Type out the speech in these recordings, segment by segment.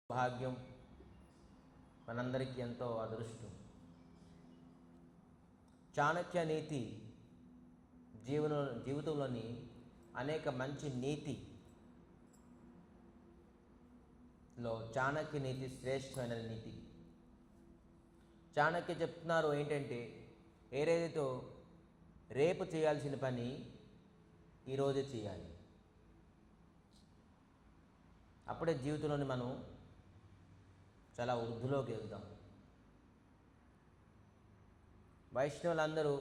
భాగ్యం, మనందరికీ ఎంతో అదృష్టం. చాణక్య నీతి జీవితంలోని అనేక మంచి నీతిలో చాణక్య నీతి శ్రేష్టమైన నీతి. చాణక్య చెప్తున్నారు ఏంటంటే, ఏదైతే రేపు చేయాల్సిన పని ఈరోజే చేయాలి. అప్పుడే జీవితంలోని మనం చాలా వృద్ధిలోకి వెళ్తాం. వైష్ణవులందరూ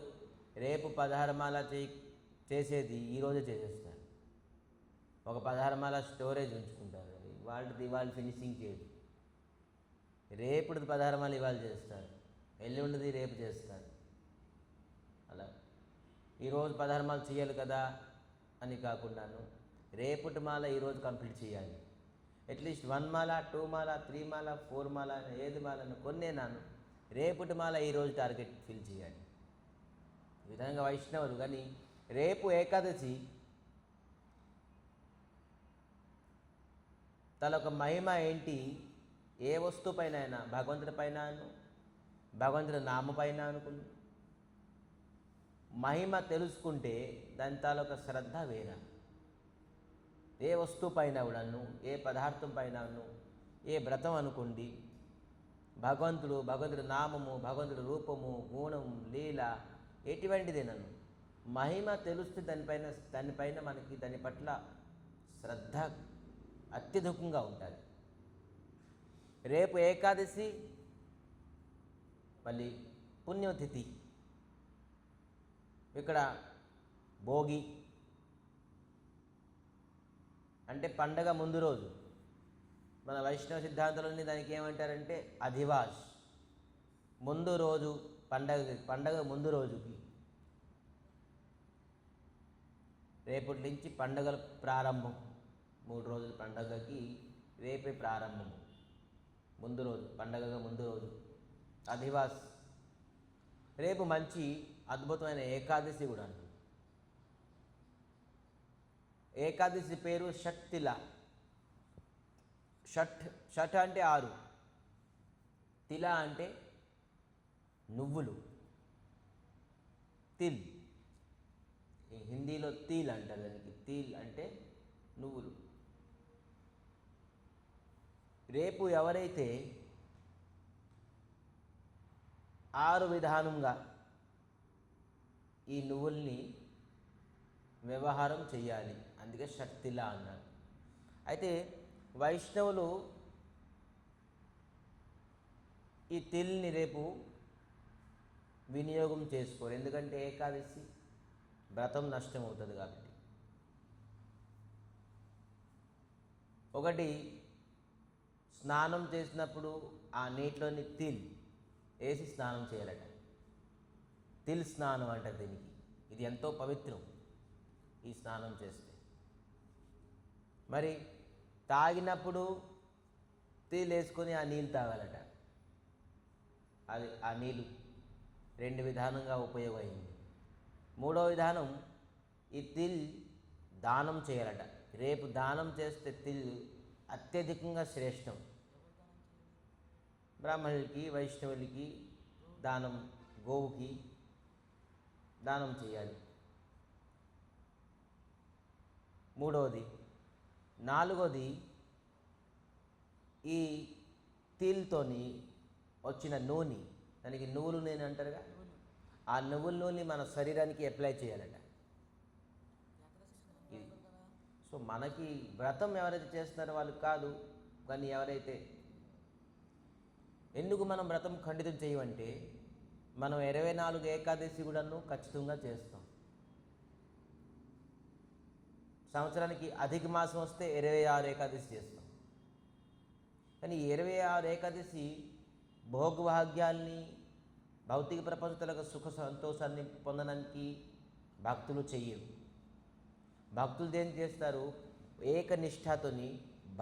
రేపు 16 మాల చేసేది ఈరోజే చేసేస్తారు. ఒక 16 మాల స్టోరేజ్ ఉంచుకుంటారు, వాళ్ళది వాళ్ళు ఫినిషింగ్ చేయదు. రేపుది 16 మాల ఇవాళ చేస్తారు, ఎల్లుండిది రేపు చేస్తారు. అలా ఈరోజు 16 మాల చేయాలి కదా అని కాకుండాను రేపటి మాల ఈరోజు కంప్లీట్ చేయాలి. అట్లీస్ట్ 1 మాల, 2 మాల, 3 మాల, 4 మాల, ఏది మాలను కొన్నేనాను రేపటి మాల ఈరోజు టార్గెట్ ఫిల్ చేయాలి. ఈ విధంగా వైష్ణవులు. కానీ రేపు ఏకాదశి తనొక మహిమ ఏంటి? ఏ వస్తువు పైన అయినా, భగవంతుడి పైన, భగవంతుడి నామ పైన అనుకుని మహిమ తెలుసుకుంటే దాని తాలూక శ్రద్ధ వేరా. ఏ వస్తువు పైన కూడాను, ఏ పదార్థం పైనను, ఏ వ్రతం అనుకోండి, భగవంతుడి నామము, భగవంతుడి రూపము, గుణం, లీల ఎటువంటిదే నన్ను మహిమ తెలుస్తే దానిపైన మనకి దాని పట్ల శ్రద్ధ అత్యధికంగా ఉంటుంది. రేపు ఏకాదశి మళ్ళీ పుణ్యతిథి. ఇక్కడ భోగి అంటే పండగ ముందు రోజు. మన వైష్ణవ సిద్ధాంతంలోని దానికి ఏమంటారంటే అధివాస్. ముందు రోజు పండగ ముందు రోజుకి, రేపటి నుంచి పండగల ప్రారంభం. 3 రోజుల పండగకి రేపే ప్రారంభం. ముందు రోజు, పండగగా ముందు రోజు అధివాస్. రేపు మంచి అద్భుతమైన ఏకాదశి కూడా. ఏకాదశి పేరు షట్తిల. షట్ అంటే 6, తిల అంటే నువ్వులు, తిల్ హిందీలో తీల్ అంటారు దానికి. తీల్ అంటే నువ్వులు. రేపు ఎవరైతే 6 విధానంగా ఈ నువ్వుల్ని వ్యవహారం చేయాలి, అందుకే శక్తిలా అన్నారు. అయితే వైష్ణవులు ఈ తిల్ని రేపు వినియోగం చేసుకోరు, ఎందుకంటే ఏకాదశి వ్రతం నష్టం అవుతుంది కాబట్టి. ఒకటి, స్నానం చేసినప్పుడు ఆ నీటిలోని తిల్ వేసి స్నానం చేయాలట. తిల్ స్నానం అంటారు దీనికి. ఇది ఎంతో పవిత్రం ఈ స్నానం చేస్తే. మరి తాగినప్పుడు తిల్ వేసుకొని ఆ నీళ్ళు తాగాలట. అది ఆ నీళ్ళు 2 విధానంగా ఉపయోగమైంది. 3వ విధానం, ఈ తిల్ దానం చేయాలట. రేపు దానం చేస్తే తిల్ అత్యధికంగా శ్రేష్టం. బ్రాహ్మణులకి, వైష్ణవులకి దానం, గోవుకి దానం చేయాలి. 3వది. 4వది, ఈ తిల్తోని వచ్చిన నూనె, దానికి నువ్వుల నూనె అంటారుగా, ఆ నువ్వుల నూనె మన శరీరానికి అప్లై చేయాలట. ఇది సో మనకి వ్రతం ఎవరైతే చేస్తున్నారో వాళ్ళు కాదు, కానీ ఎవరైతే, ఎందుకు మనం వ్రతం ఖండితం చేయమంటే మనం 24 ఏకాదశి కూడాను ఖచ్చితంగా చేస్తాం. సంవత్సరానికి అధిక మాసం వస్తే 26 ఏకాదశి చేస్తాం. కానీ 26 ఏకాదశి భోగభాగ్యాల్ని, భౌతిక ప్రపంచంలో సుఖ సంతోషాన్ని పొందడానికి భక్తులు చెయ్యరు. భక్తులు దేని చేస్తారు? ఏకనిష్ఠతోని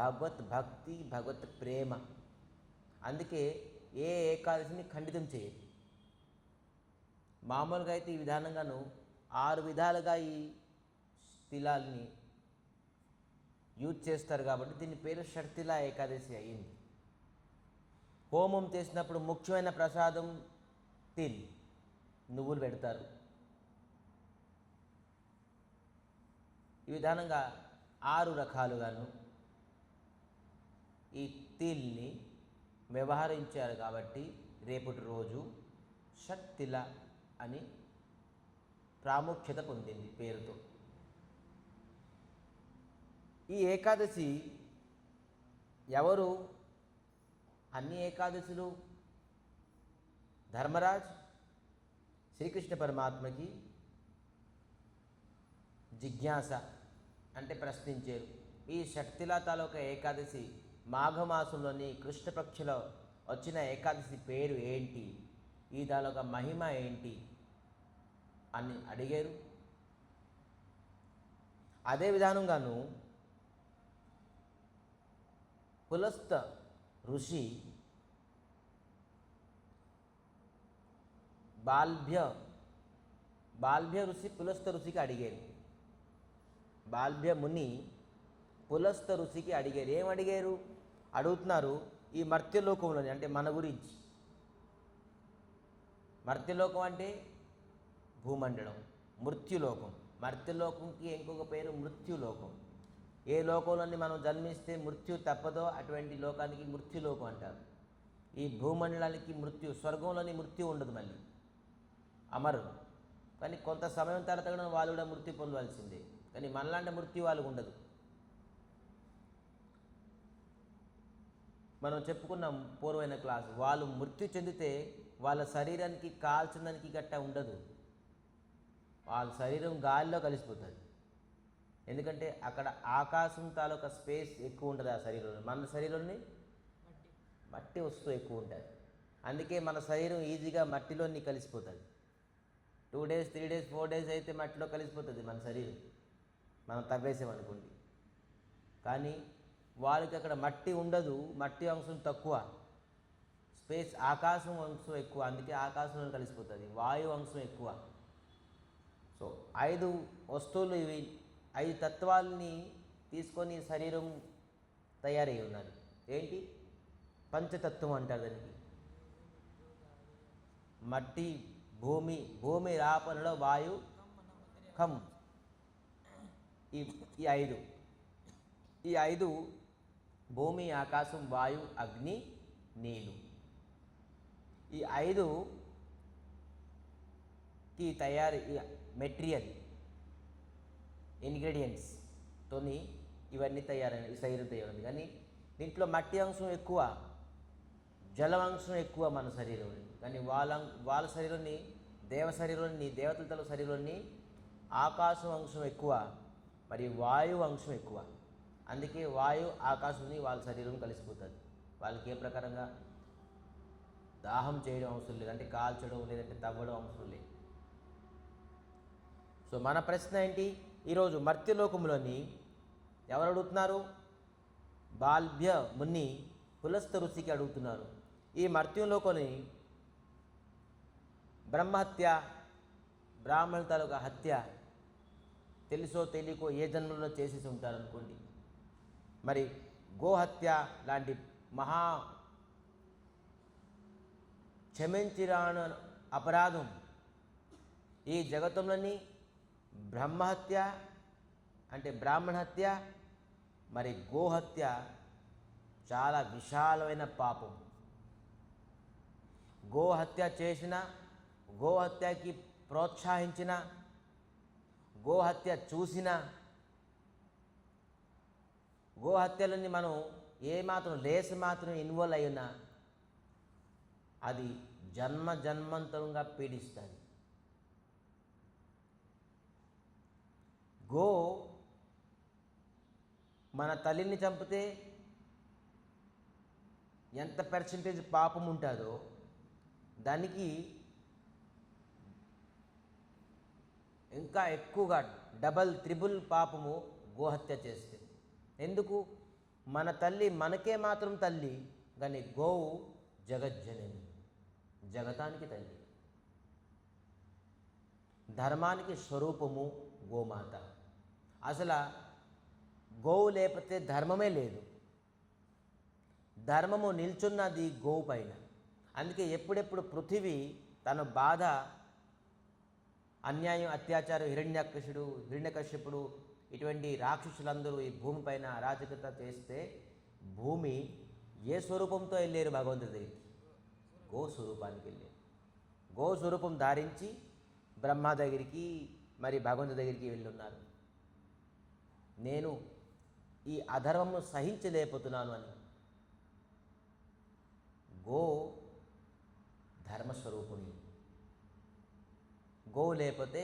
భగవత్ భక్తి, భగవత్ ప్రేమ. అందుకే ఏ ఏకాదశిని ఖండితం చేయరు. మామూలుగా అయితే ఈ విధానంగాను 6 విధాలుగా ఈ తిలాల్ని యూజ్ చేస్తారు కాబట్టి దీని పేరు షట్తిలా ఏకాదశి అయ్యింది. హోమం చేసినప్పుడు ముఖ్యమైన ప్రసాదం తిల్, నువ్వులు పెడతారు. ఈ విధానంగా 6 రకాలుగాను ఈ తిల్ని వ్యవహరించారు కాబట్టి రేపటి రోజు షట్తిల అని ప్రాముఖ్యత పొందింది పేరుతో. ఈ ఏకాదశి ఎవరు? అన్ని ఏకాదశులు ధర్మరాజ్ శ్రీకృష్ణ పరమాత్మకి జిజ్ఞాస అంటే ప్రశ్నించారు. ఈ షట్తిల తాలూకా ఏకాదశి మాఘమాసంలోని కృష్ణపక్షలో వచ్చిన ఏకాదశి పేరు ఏంటి, ఈ దానిలో మహిమ ఏంటి అని అడిగారు. అదే విధానంగాను పులస్త ఋషి బాల్భ్య ఋషి పులస్త ఋషికి అడిగారు. బాల్భ్య ముని పులస్త ఋషికి అడిగారు. ఏం అడిగారు? అడుగుతున్నారు ఈ మర్త్యలోకంలోని, అంటే మన గురించి. మర్త్యలోకం అంటే భూమండలం, మృత్యులోకం. మర్త్యలోకంకి ఇంకొక పేరు మృత్యులోకం. ఏ లోకంలోని మనం జన్మిస్తే మృత్యు తప్పదో అటువంటి లోకానికి మృత్యులోకం అంటారు. ఈ భూమండలానికి స్వర్గంలోని మృత్యు ఉండదు, మళ్ళీ అమరు. కానీ కొంత సమయం తర్వాత కూడా వాళ్ళు కూడా మృత్యు పొందవలసిందే. కానీ మనలాంటి మృత్యు వాళ్ళకు ఉండదు. మనం చెప్పుకున్నాం పూర్వమైన క్లాస్, వాళ్ళు మృత్యు చెందితే వాళ్ళ శరీరానికి కాల్చడానికి గట్ట ఉండదు. వాళ్ళ శరీరం గాలిలో కలిసిపోతుంది. ఎందుకంటే అక్కడ ఆకాశం తాలూకా స్పేస్ ఎక్కువ ఉంటుంది ఆ శరీరంలో. మన శరీరంలో మట్టి వస్తువు ఎక్కువ ఉంటుంది. అందుకే మన శరీరం ఈజీగా మట్టిలోని కలిసిపోతుంది. 2 days 3 days 4 days అయితే మట్టిలో కలిసిపోతుంది మన శరీరం, మనం తవ్వేసామనుకోండి. కానీ వాళ్ళకి అక్కడ మట్టి ఉండదు, మట్టి అంశం తక్కువ, స్పేస్ ఆకాశం అంశం ఎక్కువ. అందుకే ఆకాశంలో కలిసిపోతుంది. వాయు అంశం ఎక్కువ. సో 5 వస్తువులు ఇవి, 5 తత్వాలని తీసుకొని శరీరం తయారై ఉన్నది. ఏంటి? పంచతత్వం అంటారు దానికి. మట్టి, భూమి రాపనలో వాయు, ఖం, ఈ 5. ఈ 5 భూమి, ఆకాశం, వాయు, అగ్ని, నీరు. ఈ 5కి తయారు మెటీరియల్ ఇంగ్రీడియంట్స్తోని ఇవన్నీ తయారైనవి, శరీరం తయారైంది. కానీ దీంట్లో మట్టి అంశం ఎక్కువ, జలం అంశం ఎక్కువ మన శరీరంలో. కానీ వాళ్ళ శరీరాన్ని, దేవతల శరీరాన్ని ఆకాశం అంశం ఎక్కువ, మరియు వాయువు అంశం ఎక్కువ. అందుకే వాయు ఆకాశంని వాళ్ళ శరీరం కలిసిపోతుంది. వాళ్ళకి ఏ ప్రకారంగా దాహం చేయడం అవసరం లేదు, అంటే కాల్చడం లేదంటే తవ్వడం అవసరం లేదు. సో మన ప్రశ్న ఏంటి ఈరోజు? మర్త్యలోకంలోని ఎవరు అడుగుతున్నారు? బాల్భ్య ముని పులస్త ఋషికి అడుగుతున్నారు. ఈ మర్త్యంలోకొని బ్రహ్మహత్య, బ్రాహ్మణుల తాలూకా హత్య తెలుసో తెలియకో ఏ జన్మలో చేసేసి ఉంటారనుకోండి. మరి గోహత్య లాంటి మహా క్షమించిరాని అపరాధం ఈ జగత్తులోని బ్రహ్మహత్య అంటే బ్రాహ్మణ హత్య, మరి గోహత్య చాలా విశాలమైన పాపం. గోహత్య చేసిన, గోహత్యకి ప్రోత్సహించిన, గోహత్య చూసిన, గోహత్యలని మనం ఏమాత్రం లేసి మాత్రం ఇన్వాల్వ్ అయినా అది జన్మంతరంగా పీడిస్తుంది. గో మన తల్లిని చంపితే ఎంత పర్సెంటేజ్ పాపం ఉంటుందో దానికి ఇంకా ఎక్కువగా డబల్ త్రిబుల్ పాపము గోహత్య చేస్తే. ఎందుకు? మన తల్లి మనకే మాత్రం తల్లి, కానీ గోవు జగజ్జనని, జగతానికి తల్లి, ధర్మానికి స్వరూపము గోమాత. అసలు గోవు లేకపోతే ధర్మమే లేదు. ధర్మము నిల్చున్నది గోవు పైన. అందుకే ఎప్పుడెప్పుడు పృథివీ తన బాధ, అన్యాయం, అత్యాచారం, హిరణ్యకశ్యపుడు ఇటువంటి రాక్షసులందరూ ఈ భూమిపైన అరాచకత చేస్తే భూమి ఏ స్వరూపంతో వెళ్ళారు భగవంతుడి దగ్గరికి? గో స్వరూపానికి వెళ్ళారు. గో స్వరూపం ధారించి బ్రహ్మ దగ్గరికి, మరి భగవంతుడి దగ్గరికి వెళ్ళున్నారు. నేను ఈ అధర్మము సహించలేకపోతున్నాను అని. గో ధర్మస్వరూపుని. గో లేకపోతే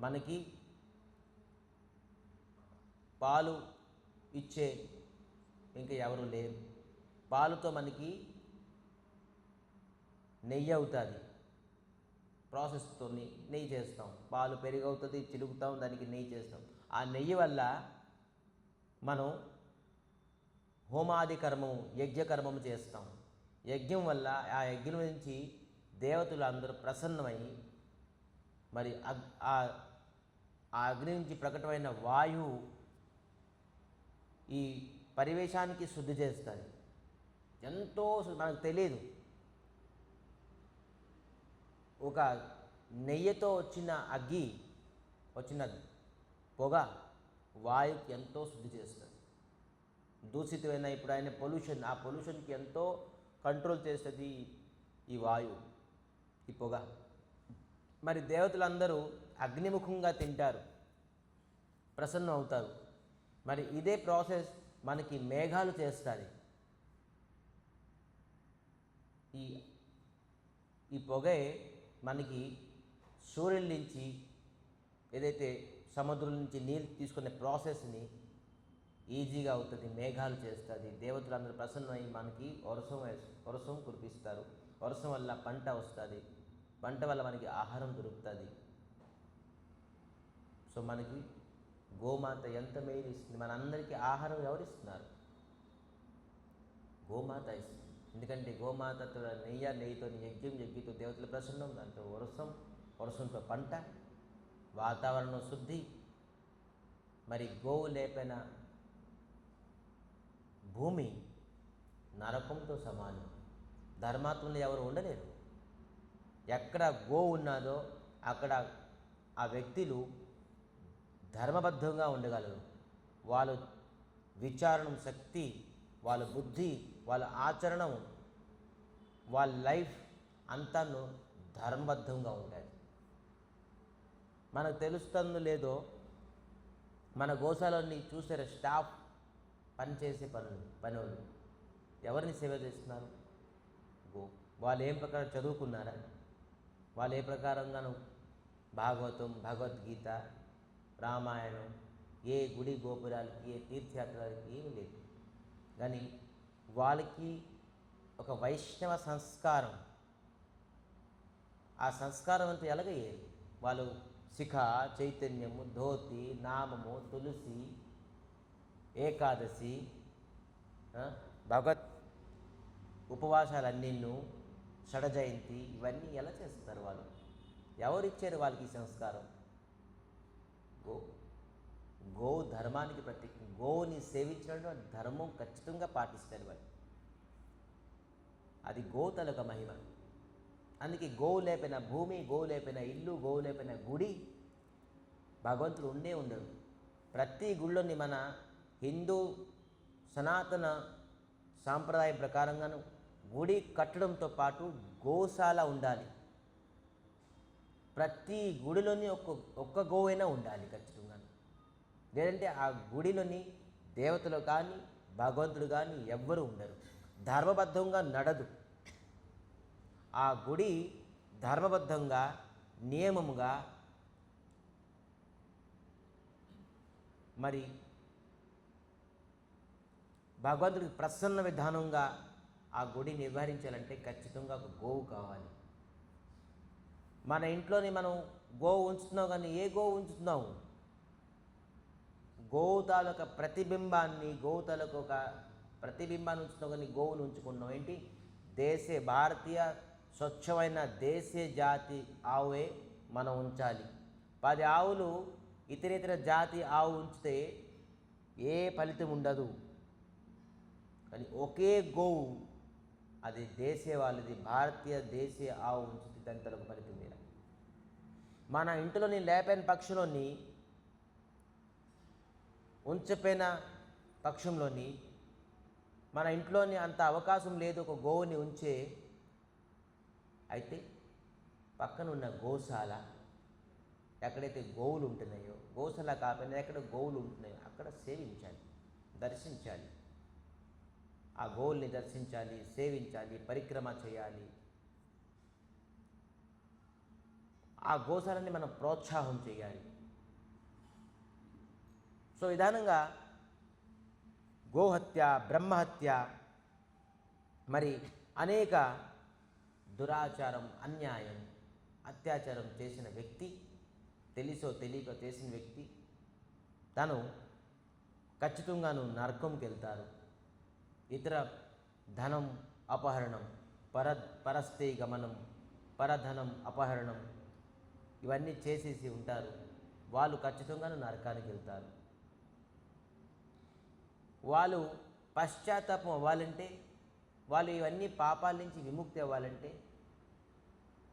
మనకి పాలు ఇచ్చే ఇంకా ఎవరు లేరు. పాలుతో మనకి నెయ్యి అవుతుంది. ప్రాసెస్తో నెయ్యి చేస్తాం. పాలు పెరుగు అవుతుంది, చిలుకుతాం, దానికి నెయ్యి చేస్తాం. ఆ నెయ్యి వల్ల మనం హోమాది కర్మము, యజ్ఞకర్మము చేస్తాం. యజ్ఞం వల్ల ఆ యజ్ఞం నుంచి దేవతలు అందరూ ప్రసన్నమై మరి ఆ అగ్ని నుంచి ప్రకటమైన వాయువు ఈ పరివేశానికి శుద్ధి చేస్తుంది. ఎంతో మనకు తెలియదు. ఒక నెయ్యితో వచ్చిన వచ్చిన పొగ వాయువుకి ఎంతో శుద్ధి చేస్తుంది. దూషితమైన ఇప్పుడు ఆయన పొల్యూషన్, ఆ పొల్యూషన్కి ఎంతో కంట్రోల్ చేస్తుంది ఈ వాయువు, ఈ పొగ. మరి దేవతలందరూ అగ్నిముఖంగా తింటారు, ప్రసన్నం అవుతారు. మరి ఇదే ప్రాసెస్ మనకి మేఘాలు చేస్తుంది. ఈ పొగే మనకి సూర్యుడి నుంచి ఏదైతే సముద్రం నుంచి నీళ్ళు తీసుకునే ప్రాసెస్ని ఈజీగా అవుతుంది, మేఘాలు చేస్తుంది. దేవతలందరూ ప్రసన్నమై మనకి వర్షం కురిపిస్తారు. వర్షం వల్ల పంట వస్తుంది, పంట వల్ల మనకి ఆహారం దొరుకుతుంది. సో మనకి గోమాత ఎంత మేలు ఇస్తుంది. మనందరికీ ఆహారం ఎవరిస్తున్నారు? గోమాత ఇస్తుంది. ఎందుకంటే గోమాతతో నెయ్యితో యజ్ఞితో దేవతల ప్రసన్నం, దాంతో వర్షంతో పంట, వాతావరణం శుద్ధి. మరి గోవు లేపిన భూమి నరకంతో సమానం. ధర్మాత్ములు ఎవరు ఉండలేరు. ఎక్కడ గోవు ఉన్నదో అక్కడ ఆ వ్యక్తులు ధర్మబద్ధంగా ఉండగలరు. వాళ్ళ విచారణం శక్తి, వాళ్ళ బుద్ధి, వాళ్ళ ఆచరణం, వాళ్ళ లైఫ్ అంతాను ధర్మబద్ధంగా ఉంటుంది. మనకు తెలుస్తుందో లేదో, మన గోశాలని చూసారా స్టాఫ్ పనిచేసే పనులు ఎవరిని సేవ చేస్తున్నారు? వాళ్ళు ఏం ప్రకారం చదువుకున్నారా? వాళ్ళు ఏ ప్రకారంగాను భాగవతం, భగవద్గీత, రామాయణం, ఏ గుడి గోపురాలకి, ఏ తీర్థయాత్రలకి ఏమీ లేదు. కానీ వాళ్ళకి ఒక వైష్ణవ సంస్కారం, ఆ సంస్కారం అంతా ఎలాగయ్యేది? వాళ్ళు శిఖ, చైతన్యము, ధోతి, నామము, తులసి, ఏకాదశి, భగవత్ ఉపవాసాలన్నీను, షడజయంతి, ఇవన్నీ ఎలా చేస్తారు వాళ్ళు? ఎవరిచ్చారు వాళ్ళకి ఈ సంస్కారం? గో ధర్మానికి ప్రతీక. గోవుని సేవించడం ధర్మం ఖచ్చితంగా పాటిస్తారు వాళ్ళు. అది గోతలక మహిమ. అందుకే గోవు లేపిన భూమి, గోవు లేపిన ఇల్లు, గోవు లేపిన గుడి భగవంతుడు ఉండడు. ప్రతి గుళ్ళోని మన హిందూ సనాతన సాంప్రదాయ ప్రకారంగాను గుడి కట్టడంతో పాటు గోశాల ఉండాలి. ప్రతి గుడిలోని ఒక్క గోవైనా ఉండాలి ఖచ్చితంగా. లేదంటే ఆ గుడిలోని దేవతలు కానీ భగవంతుడు కానీ ఎవ్వరూ ఉండరు. ధర్మబద్ధంగా నడదు. ఆ గుడి ధర్మబద్ధంగా, నియమముగా మరి భగవంతుడికి ప్రసన్న విధానంగా ఆ గుడి నిర్వహించాలంటే ఖచ్చితంగా ఒక గోవు కావాలి. మన ఇంట్లోని మనం గోవు ఉంచుతున్నాం, కానీ ఏ గోవు ఉంచుతున్నాము? గోవు తాలూక ప్రతిబింబాన్ని, గోవు తాలూక ఒక ప్రతిబింబాన్ని ఉంచుతున్నాం, కానీ గోవును ఉంచుకున్నాం. ఏంటి? భారతీయ స్వచ్ఛమైన దేశీయ జాతి ఆవుే మనం ఉంచాలి. 10 ఆవులు ఇతరేతర జాతి ఆవు ఉంచితే ఏ ఫలితం ఉండదు. కానీ ఒకే గోవు, అది దేశీయ వాళ్ళది, భారతీయ దేశీయ ఆవు ఉంచితే దాని తలకు ఫలితం వేరు. మన ఇంటిలోని లేపైన పక్షులోని ఉంచపోయిన పక్షంలోని మన ఇంట్లోని అంత అవకాశం లేదు ఒక గోవుని ఉంచే, అయితే పక్కన ఉన్న గోశాల, ఎక్కడైతే గోవులు ఉంటున్నాయో, గోశాల కాకపోయినా ఎక్కడ గోవులు ఉంటున్నాయో అక్కడ సేవించాలి, దర్శించాలి. ఆ గోవుల్ని దర్శించాలి, సేవించాలి, పరిక్రమ చేయాలి. ఆ గోశాలని మనం ప్రోత్సాహం చేయాలి. సో విధానంగా గోహత్య, బ్రహ్మహత్య, మరి అనేక దురాచారం, అన్యాయం, అత్యాచారం చేసిన వ్యక్తి, తెలిసో తెలియక చేసిన వ్యక్తి తను ఖచ్చితంగాను నరకంకి వెళ్తారు. ఇతర ధనం అపహరణం, పరస్థే గమనం, పరధనం అపహరణం ఇవన్నీ చేసేసి ఉంటారు. వాళ్ళు ఖచ్చితంగాను నరకానికి వెళ్తారు. వాళ్ళు పశ్చాత్తాపం అవ్వాలంటే, వాళ్ళు ఇవన్నీ పాపాల నుంచి విముక్తి అవ్వాలంటే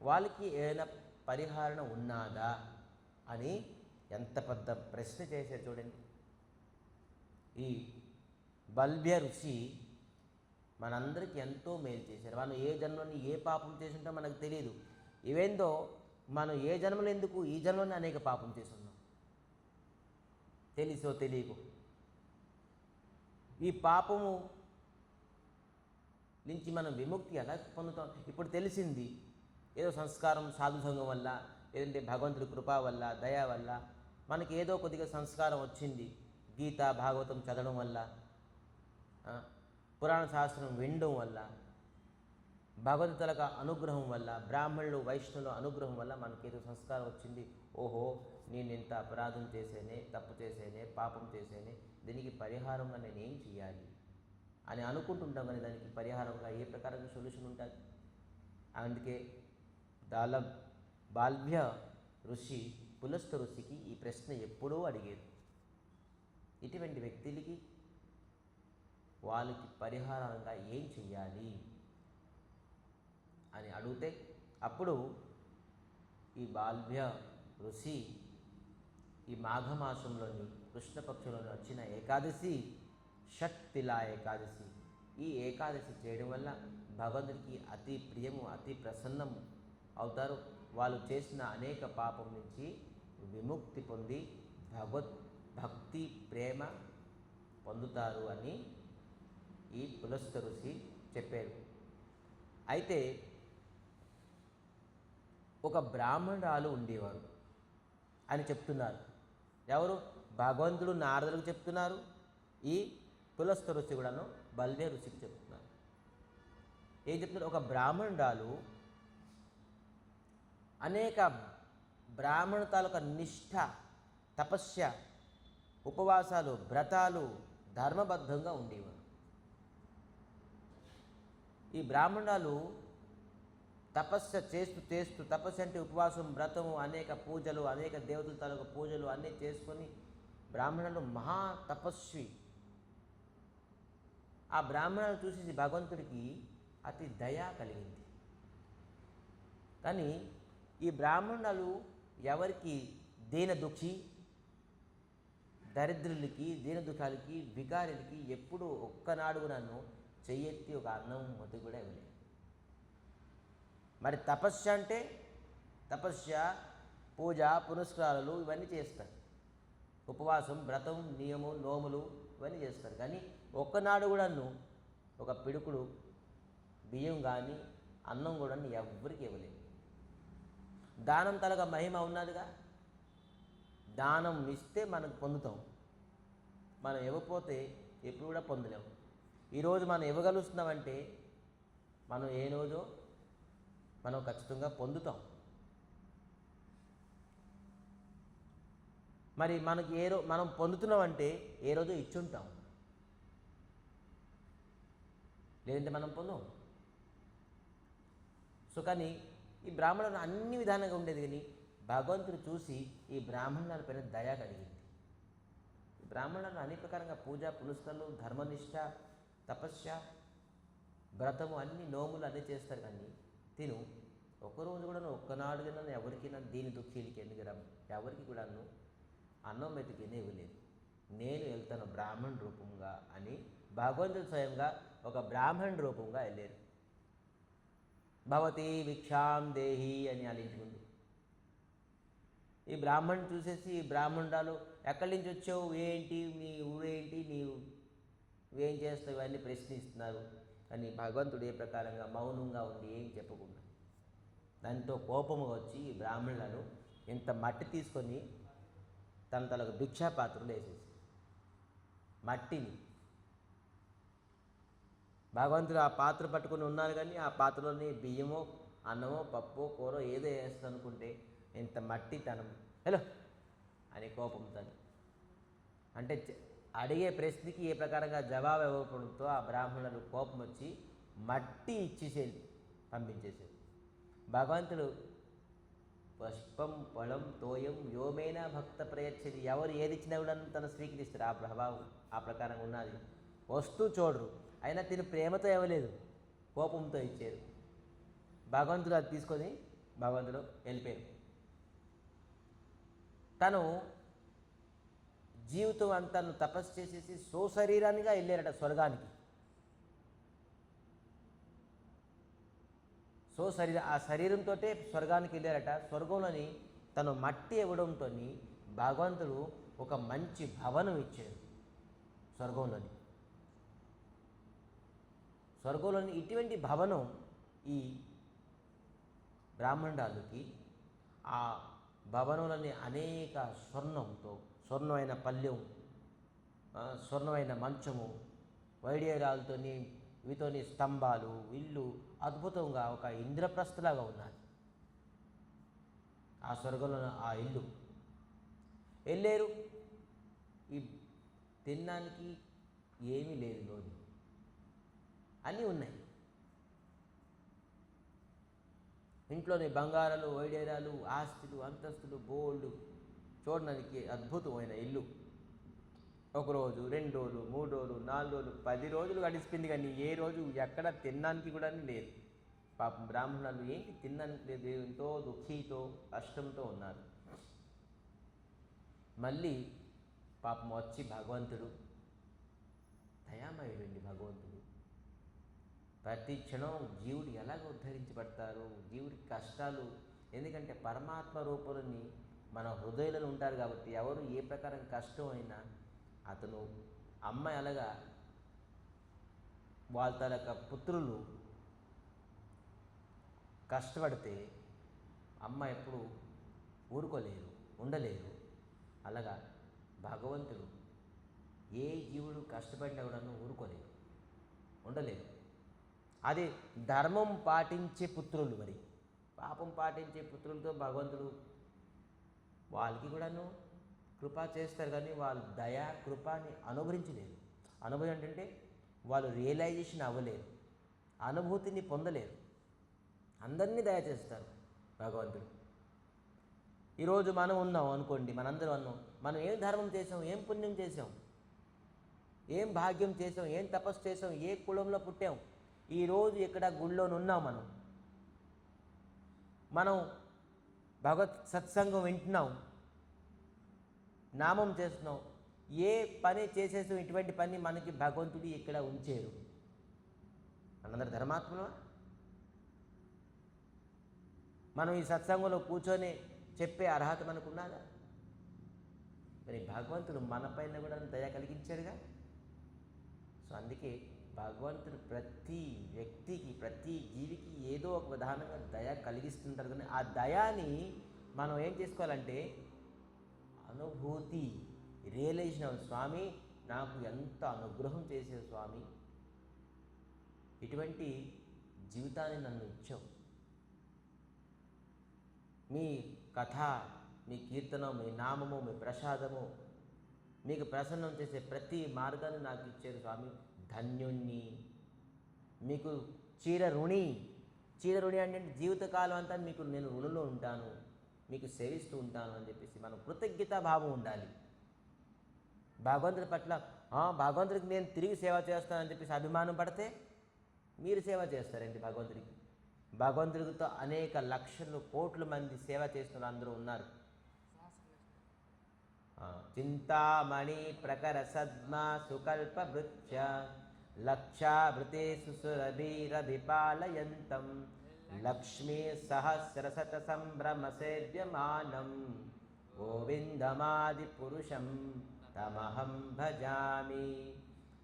వాళ్ళకి ఏదైనా పరిహారం ఉన్నదా అని ఎంత పెద్ద ప్రశ్న చేశారు చూడండి. ఈ బల్బ్య ఋషి మనందరికీ ఎంతో మేలు చేశారు. వాళ్ళు ఏ జన్మలోని ఏ పాపం చేసి ఉంటో మనకు తెలియదు. ఇవేందో మనం ఏ జన్మలో ఎందుకు ఈ జన్మలోనే అనేక పాపం చేస్తున్నాం, తెలిసో తెలియకో. ఈ పాపము నుంచి మనం విముక్తి ఎలా పొందుతాం? ఇప్పుడు తెలిసింది, ఏదో సంస్కారం సాధు సంఘం వల్ల, లేదంటే భగవంతుడి కృప వల్ల, దయ వల్ల మనకి ఏదో కొద్దిగా సంస్కారం వచ్చింది. గీత భాగవతం చదవడం వల్ల, పురాణ శాస్త్రం వినడం వల్ల, భగవంతుల అనుగ్రహం వల్ల, బ్రాహ్మణులు వైష్ణవుల అనుగ్రహం వల్ల మనకేదో సంస్కారం వచ్చింది. ఓహో, నేను ఇంత అపరాధం చేసేనే, తప్పు చేసేనే, పాపం చేసేనే, దీనికి పరిహారంగా నేనేం చేయాలి అని అనుకుంటుంటాం. కానీ దానికి పరిహారంగా ఏ ప్రకారంగా సొల్యూషన్ ఉంటుంది? అందుకే బాల్బ్య ఋషి పులస్త ఋషికి ఈ ప్రశ్న ఎప్పుడూ అడిగేది. ఇటువంటి వ్యక్తులకి వాళ్ళకి పరిహారంగా ఏం చెయ్యాలి అని అడిగితే, అప్పుడు ఈ బాల్బ్య ఋషి ఈ మాఘమాసంలోని కృష్ణపక్షంలోని వచ్చిన ఏకాదశి షట్తిలా ఏకాదశి, ఈ ఏకాదశి చేయడం వల్ల భగవంతుడికి అతి ప్రియము, అతి ప్రసన్నము అవుతారు. వాళ్ళు చేసిన అనేక పాపం నుంచి విముక్తి పొంది భక్తి ప్రేమ పొందుతారు అని ఈ పులస్త ఋషి చెప్పారు. అయితే ఒక బ్రాహ్మణురాలు ఉండేవారు అని చెప్తున్నారు. ఎవరు? భగవంతుడు నారదులకు చెప్తున్నారు, ఈ పులస్త ఋషి కూడాను బల్బ్య ఋషికి చెప్తున్నారు. ఏం చెప్తున్నారు? ఒక బ్రాహ్మణురాలు అనేక బ్రాహ్మణ తాలూకా నిష్ఠ, తపస్య, ఉపవాసాలు, వ్రతాలు ధర్మబద్ధంగా ఉండేవారు. ఈ బ్రాహ్మణాలు తపస్య చేస్తూ తపస్సు అంటే ఉపవాసం, వ్రతము, అనేక పూజలు, అనేక దేవతల తాలూకా పూజలు అన్నీ చేసుకొని బ్రాహ్మణులు మహా తపస్వి. ఆ బ్రాహ్మణులు చూసి భగవంతుడికి అతి దయ కలిగింది. కానీ ఈ బ్రాహ్మణులు ఎవరికి? దీనదుఖి, దరిద్రులకి, దీనదుఖాలకి, వికారులకి ఎప్పుడు ఒక్కనాడు నన్ను చెయ్యెత్తి ఒక అన్నం మొత్తం కూడా ఇవ్వలేదు. మరి తపస్య అంటే తపస్య, పూజ, పునస్కారాలు ఇవన్నీ చేస్తారు. ఉపవాసం, వ్రతం, నియమం, నోములు ఇవన్నీ చేస్తారు. కానీ ఒక్కనాడు కూడా ఒక పిడుకుడు బియ్యం కానీ అన్నం కూడా ఎవరికి ఇవ్వలేదు. దానం తలగా మహిమ ఉన్నదిగా. దానం ఇస్తే మనకు పొందుతాం, మనం ఇవ్వకపోతే ఎప్పుడు కూడా పొందలేము. ఈరోజు మనం ఇవ్వగలుగుతున్నామంటే మనం ఏ రోజో మనం ఖచ్చితంగా పొందుతాం. మరి మనకి మనం పొందుతున్నామంటే ఏ రోజు ఇచ్చుంటాం, లేదంటే మనం పొందాం. సో కానీ ఈ బ్రాహ్మణులు అన్ని విధానంగా ఉండేది. కానీ భగవంతుడు చూసి ఈ బ్రాహ్మణుల పైన దయ కలిగింది. ఈ బ్రాహ్మణులను అన్ని ప్రకారంగా పూజ, పునస్కారాలు, ధర్మనిష్ట, తపస్య, వ్రతము, అన్ని నోములు అన్నీ చేస్తారు, కానీ తిను ఒకరోజు కూడా ఒక్కనాడు తిన్నా ఎవరికైనా దీని దుఃఖీలకి ఎందుకు ఎవరికి కూడా అన్నం మెతుకినే ఇవ్వలేదు. నేను వెళ్తాను బ్రాహ్మణ రూపంగా అని భగవంతుడు స్వయంగా ఒక బ్రాహ్మణ రూపంగా వెళ్ళారు. భవతి భిక్షాం దేహి అని అలించుకుంది. ఈ బ్రాహ్మణ్ చూసేసి ఈ బ్రాహ్మణురాలు ఎక్కడి నుంచి వచ్చావు, ఏంటి నీ ఊరేంటి, నీవు ఏం చేస్తావు, ఇవన్నీ ప్రశ్నిస్తున్నారు. అని భగవంతుడు ఏ ప్రకారంగా మౌనంగా ఉండి ఏం చెప్పకుండా దాంతో కోపముగా వచ్చి ఈ బ్రాహ్మణులను ఇంత మట్టి తీసుకొని తనకు భిక్షా పాత్రలు వేసేసి మట్టిని భగవంతుడు ఆ పాత్ర పట్టుకొని ఉన్నారు, కానీ ఆ పాత్రలోని బియ్యమో అన్నమో పప్పు కూర ఏదో వేస్తుంది అనుకుంటే ఇంత మట్టి తనం హలో అని కోపంతో, అంటే అడిగే ప్రశ్నకి ఏ ప్రకారంగా జవాబు ఇవ్వడంతో ఆ బ్రాహ్మణులు కోపం వచ్చి మట్టి ఇచ్చేసేది, పంపించేసేది. భగవంతుడు పుష్పం ఫలం తోయం యోమేన భక్త ప్రయచ్చది, ఎవరు ఏది ఇచ్చినా కూడా తను స్వీకరిస్తారు. ఆ ప్రభావం ఆ ప్రకారంగా ఉన్నది. వస్తూ చూడరు, అయినా తిని ప్రేమతో ఇవ్వలేదు, కోపంతో ఇచ్చారు. భగవంతుడు అది తీసుకొని భగవంతుడు వెళ్ళిపోయారు. తను జీవితం అంతా తపస్సు చేసేసి సోశరీరానిగా వెళ్ళారట స్వర్గానికి. ఆ శరీరంతో స్వర్గానికి వెళ్ళారట. స్వర్గంలోని తను మట్టి ఇవ్వడంతో భగవంతుడు ఒక మంచి భవనం ఇచ్చాడు. స్వర్గంలోని ఇటువంటి భవనం ఈ బ్రాహ్మణులకి, ఆ భవనంలోని అనేక స్వర్ణమైన పల్లెం, స్వర్ణమైన మంచము, వైడూర్యాలతో ఇవితోని స్తంభాలు, ఇల్లు అద్భుతంగా ఒక ఇంద్రప్రస్థలాగా ఉన్నది ఆ స్వర్గంలో. ఆ ఇల్లు వెళ్ళారు. ఈ తినడానికి ఏమీ లేదు, లోని అన్నీ ఉన్నాయి. ఇంట్లోని బంగారాలు, వైడూర్యాలు, ఆస్తులు, అంతస్తులు, బోల్డ్, చూడడానికి అద్భుతమైన ఇల్లు. ఒకరోజు, 2 రోజులు, 3 రోజులు, 4 రోజులు, 10 రోజులు గడిచిపోయింది, కానీ ఏ రోజు ఎక్కడ తినడానికి కూడా లేదు. పాపం బ్రాహ్మణులు ఏంటి తినడానికి లేదు, ఎంతో దుఃఖితో కష్టంతో ఉన్నారు. మళ్ళీ పాపం వచ్చి భగవంతుడు దయామయుడండి. భగవంతుడు ప్రతి క్షణం జీవుడు ఎలాగ ఉద్ధరించబడతారు, జీవుడికి కష్టాలు, ఎందుకంటే పరమాత్మ రూపంలోని మన హృదయాలను ఉంటారు కాబట్టి ఎవరు ఏ ప్రకారం కష్టం అయినా అతను అమ్మ ఎలాగా వాళ్ళ తలక పుత్రులు కష్టపడితే అమ్మ ఎప్పుడు ఊరుకోలేరు, ఉండలేరు. అలాగా భగవంతుడు ఏ జీవుడు కష్టపడినా కూడా ఊరుకోలేరు, ఉండలేరు. అది ధర్మం పాటించే పుత్రులు, మరి పాపం పాటించే పుత్రులతో భగవంతుడు వాళ్ళకి కూడాను కృప చేస్తారు, కానీ వాళ్ళు దయా కృపని అనుభవించలేరు. అనుభవం ఏంటంటే వాళ్ళు రియలైజేషన్ అవ్వలేరు, అనుభూతిని పొందలేరు. అందరినీ దయ చేస్తారు భగవంతుడు. ఈరోజు మనం ఉన్నాం అనుకోండి, మనందరం అన్నాం, మనం ఏం ధర్మం చేసాం, ఏం పుణ్యం చేసాం, ఏం భాగ్యం చేసాం, ఏం తపస్సు చేసాం, ఏ కులంలో పుట్టాం, ఈరోజు ఇక్కడ గుళ్ళోనే ఉన్నాం. మనం భగవత్ సత్సంగం వింటున్నాం, నామం చేస్తున్నాం. ఏ పని చేసేసాం, ఇటువంటి పని మనకి భగవంతుడు ఇక్కడ ఉంచారు. మనందరూ ధర్మాత్మలో మనం ఈ సత్సంగంలో కూర్చొని చెప్పే అర్హత మనకున్నదా? మరి భగవంతుడు మన పైన కూడా దయ కలిగించాడుగా. సో అందుకే భగవంతుడు ప్రతి వ్యక్తికి, ప్రతి జీవికి ఏదో ఒక విధానంగా దయ కలిగిస్తుంటారు. కానీ ఆ దయాని మనం ఏం చేసుకోవాలంటే అనుభూతి, రియలైజేషన్. స్వామి నాకు ఎంత అనుగ్రహం చేశారు స్వామి, ఇటువంటి జీవితాన్ని నన్ను ఇచ్చావు. మీ కథ, మీ కీర్తనం, మీ నామము, మీ ప్రసాదము, మీకు ప్రసన్నం చేసే ప్రతి మార్గాన్ని నాకు ఇచ్చారు స్వామి, ధన్యుణ్ణి. మీకు చీరరుణి అంటే జీవితకాలం అంతా మీకు నేను రుణంలో ఉంటాను, మీకు సేవిస్తూ ఉంటాను అని చెప్పేసి మనం కృతజ్ఞతా భావం ఉండాలి. భగవంతుడి పట్ల భగవంతుడికి నేను తిరిగి సేవ చేస్తానని చెప్పేసి అభిమానం పడితే మీరు సేవ చేస్తారండి భగవంతుడికి. భగవంతుడితో అనేక లక్షలు కోట్ల మంది సేవ చేస్తున్న అందరూ ఉన్నారు. చింతామణి ప్రకర సద్మా సుకల్ప భృత్య లక్షాభృతే సుసురభిరభిపాలయంతం లక్ష్మీ సహస్రశత సంభ్రమ సేవ్యమానం గోవిందమాది పురుషం తమహం భజామి.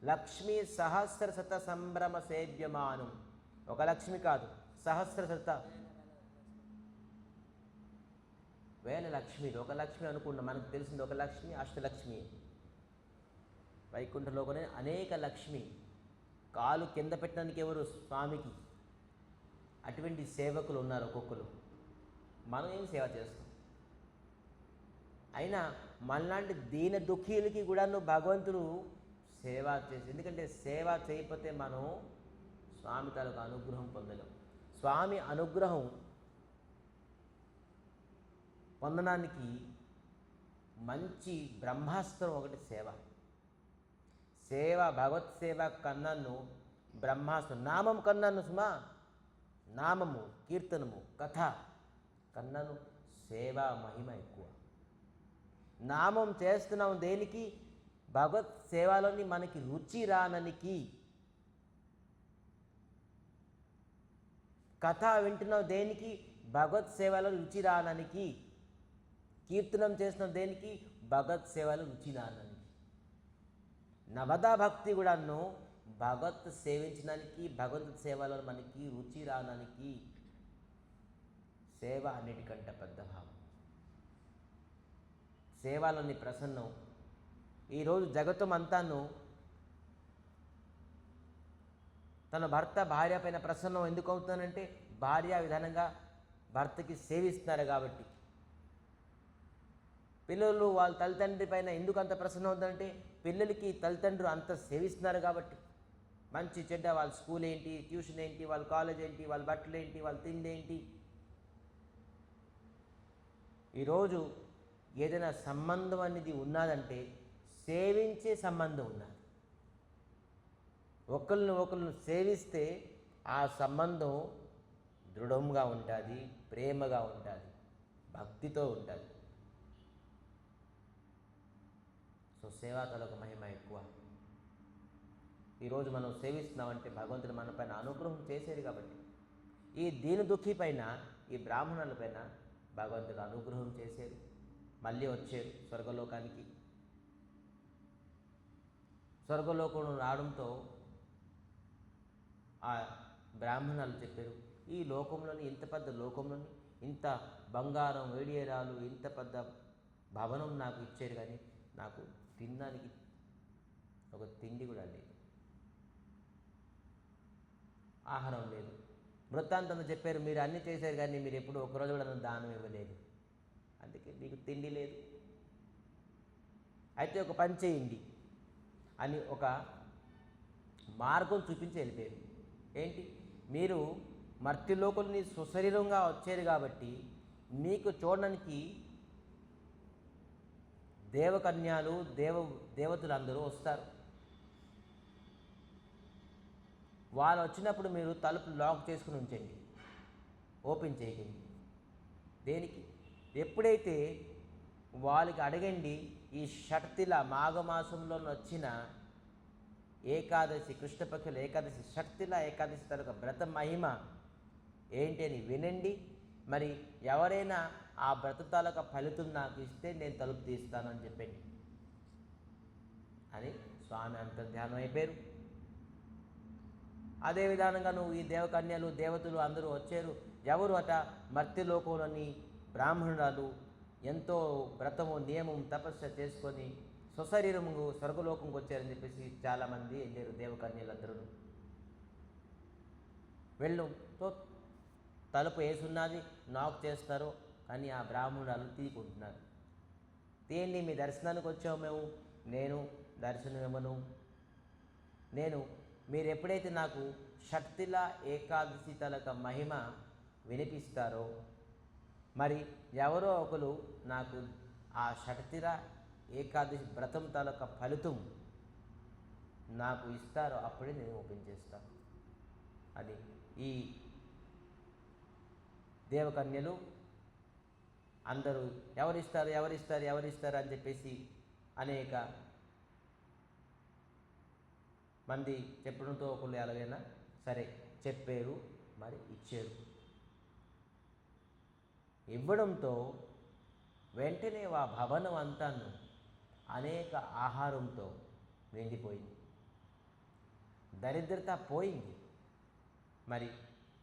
లక్ష్మీ సహస్రశత సంభ్రమ సేవ్యమానం. ఒక లక్ష్మి కాదు, సహస్రశత వేల లక్ష్మిలు. ఒక లక్ష్మి అనుకున్న మనకు తెలిసింది ఒక లక్ష్మి, అష్టలక్ష్మి. వైకుంఠలోకనే అనేక లక్ష్మి. కాలు కింద పెట్టడానికి ఎవరు? స్వామికి. అటువంటి సేవకులు ఉన్నారు ఒక్కొక్కరు. మనం ఏం సేవ చేస్తాం? అయినా మనలాంటి దీన దుఃఖీలకి కూడా భగవంతుడు సేవ చేసి, ఎందుకంటే సేవ చేయకపోతే మనం స్వామి తాలూకు అనుగ్రహం పొందలేం. స్వామి అనుగ్రహం పొందడానికి మంచి బ్రహ్మాస్త్రం ఒకటి సేవ. సేవ, భగవత్ సేవ కన్నాను బ్రహ్మాస్త్రం. నామం కన్నాను సుమా, నామము, కీర్తనము, కథ కన్నాను సేవ మహిమ ఎక్కువ. నామం చేస్తున్నాం దేనికి? భగవత్ సేవలోని మనకి రుచి రాననికి. కథ వింటున్నాం దేనికి? భగవత్ సేవలో రుచి రాననికి. కీర్తనం చేస్తున్నాం దేనికి? భగవత్ సేవలో రుచి రాననికి. నవదా భక్తి కూడాను భగవత్ సేవించడానికి, భగవత్ సేవలో మనకి రుచి రాననికి. సేవ అన్నిటికంటే పెద్ద భావం. సేవలోని ప్రసన్నం. ఈరోజు జగత్తం అంతాను తన భర్త భార్య పైన ప్రసన్నం ఎందుకు అవుతుందంటే భార్య విధానంగా భర్తకి సేవిస్తున్నారు కాబట్టి. పిల్లలు వాళ్ళ తల్లిదండ్రి పైన ఎందుకు అంత ప్రసన్నం అవుతుందంటే పిల్లలకి తల్లిదండ్రులు అంత సేవిస్తున్నారు కాబట్టి. మంచి చెడ్డ, వాళ్ళ స్కూల్ ఏంటి, ట్యూషన్ ఏంటి, వాళ్ళ కాలేజ్ ఏంటి, వాళ్ళ బట్టలు ఏంటి, వాళ్ళ తిండి ఏంటి. ఈరోజు ఏదైనా సంబంధం అనేది ఉన్నదంటే సేవించే సంబంధం ఉన్నది. ఒకరిని సేవిస్తే ఆ సంబంధం దృఢంగా ఉంటుంది, ప్రేమగా ఉంటుంది, భక్తితో ఉంటుంది. సో సేవా తాలూకు మహిమ ఎక్కువ. ఈరోజు మనం సేవిస్తున్నామంటే భగవంతుడు మన పైన అనుగ్రహం చేసేది కాబట్టి. ఈ దీన దుఃఖి పైన, ఈ బ్రాహ్మణుల పైన భగవంతుడు అనుగ్రహం చేసేది. మళ్ళీ వచ్చారు స్వర్గలోకానికి. స్వర్గలోకం రావడంతో ఆ బ్రాహ్మణాలు చెప్పారు, ఈ లోకంలోని, ఇంత పెద్ద లోకంలోని ఇంత బంగారం, వేడియేరాలు, ఇంత పెద్ద భవనం నాకు ఇచ్చారు, కానీ నాకు తినడానికి ఒక తిండి కూడా లేదు, ఆహారం లేదు. వృత్తాంతం చెప్పారు, మీరు అన్నీ చేశారు కానీ మీరు ఎప్పుడు ఒకరోజు కూడా నన్ను దానం ఇవ్వలేదు, అందుకే మీకు తిండి లేదు. అయితే ఒక పని చేయండి అని ఒక మార్గం చూపించి వెళ్ళిపోయారు. ఏంటి? మీరు మర్త్యలోకుల్ని సుశరీరంగా వచ్చారు కాబట్టి మీకు చూడడానికి దేవకన్యాలు, దేవతలు అందరూ వస్తారు. వాళ్ళు వచ్చినప్పుడు మీరు తలుపు లాక్ చేసుకుని ఉంచండి, ఓపెన్ చేయకండి. దేనికి? ఎప్పుడైతే వాళ్ళకి అడగండి, ఈ షట్తిల మాఘమాసంలో వచ్చిన ఏకాదశి, కృష్ణపక్షుల ఏకాదశి, షట్తిల ఏకాదశి తరగ వ్రత మహిమ ఏంటి అని వినండి. మరి ఎవరైనా ఆ వ్రత తాలూక ఫలితం నాకు ఇస్తే నేను తలుపు తీస్తానని చెప్పండి అని స్వామి అంతర్ధ్యానం అయిపోయారు. అదే విధానంగా నువ్వు ఈ దేవకన్యలు, దేవతలు అందరూ వచ్చారు. ఎవరు అట? మర్త్యలోకంలోని బ్రాహ్మణురాలు ఎంతో వ్రతము, నియమం, తపస్సు చేసుకొని స్వశరీరము స్వర్గలోకంకి వచ్చారని చెప్పేసి చాలామంది వెళ్ళారు. దేవకన్యలందరూ వెళ్ళుతో తలుపు వేసున్నది, నాక్ చేస్తారు, కానీ ఆ బ్రాహ్మణురాలు తీకుంటున్నారు. తీయండి, మీ దర్శనానికి వచ్చాము మేము, నేను దర్శనం ఇవ్వను. మీరు ఎప్పుడైతే నాకు షట్తిల ఏకాదశి తలక మహిమ వినిపిస్తారో, మరి ఎవరో ఒకరు నాకు ఆ షట్తిల ఏకాదశి వ్రతం తాలూక ఫలితం నాకు ఇస్తారో అప్పుడే నేను ఓపెన్ చేస్తాను అని ఈ దేవకన్యలు అందరూ ఎవరిస్తారు అని చెప్పేసి అనేక మంది చెప్పడంతో ఒకళ్ళు ఎలాగైనా సరే చెప్పారు, మరి ఇచ్చారు. ఇవ్వడంతో వెంటనే ఆ భవనం అంతాను అనేక ఆహారంతో నిండిపోయింది. దరిద్రత పోయింది. మరి